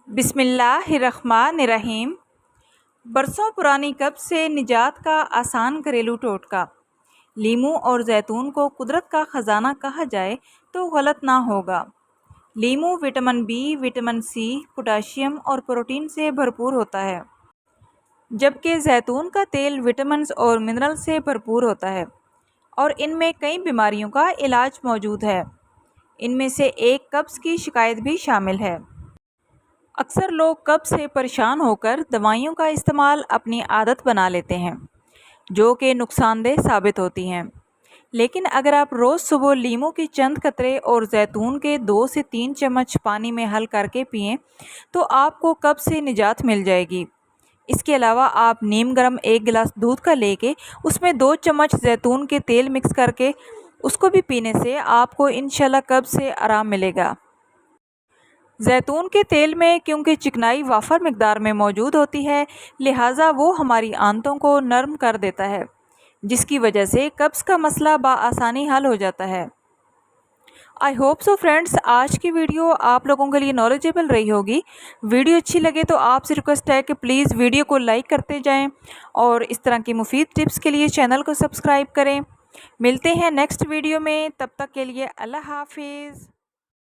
بسم اللہ الرحمن الرحیم۔ برسوں پرانی قبض سے نجات کا آسان گھریلو ٹوٹکا۔ لیموں اور زیتون کو قدرت کا خزانہ کہا جائے تو غلط نہ ہوگا۔ لیموں vitamin B, vitamin C, potassium اور پروٹین سے بھرپور ہوتا ہے، جبکہ زیتون کا تیل وٹامنز اور منرل سے بھرپور ہوتا ہے اور ان میں کئی بیماریوں کا علاج موجود ہے۔ ان میں سے ایک قبض کی شکایت بھی شامل ہے۔ اکثر لوگ قبض سے پریشان ہو کر دوائیوں کا استعمال اپنی عادت بنا لیتے ہیں، جو کہ نقصان دہ ثابت ہوتی ہیں۔ لیکن اگر آپ روز صبح لیموں کے چند قطرے اور زیتون کے 2 سے 3 چمچ پانی میں حل کر کے پئیں تو آپ کو قبض سے نجات مل جائے گی۔ اس کے علاوہ آپ نیم گرم 1 گلاس دودھ کا لے کے اس میں 2 چمچ زیتون کے تیل مکس کر کے اس کو بھی پینے سے آپ کو انشاءاللہ قبض سے آرام ملے گا۔ زیتون کے تیل میں کیونکہ چکنائی وافر مقدار میں موجود ہوتی ہے، لہٰذا وہ ہماری آنتوں کو نرم کر دیتا ہے، جس کی وجہ سے قبض کا مسئلہ بآسانی حل ہو جاتا ہے۔ آئی ہوپ سو فرینڈس، آج کی ویڈیو آپ لوگوں کے لیے نالجیبل رہی ہوگی۔ ویڈیو اچھی لگے تو آپ سے ریکویسٹ ہے کہ پلیز ویڈیو کو لائک کرتے جائیں اور اس طرح کی مفید ٹپس کے لیے چینل کو سبسکرائب کریں۔ ملتے ہیں نیکسٹ ویڈیو میں، تب تک کے لیے اللہ حافظ۔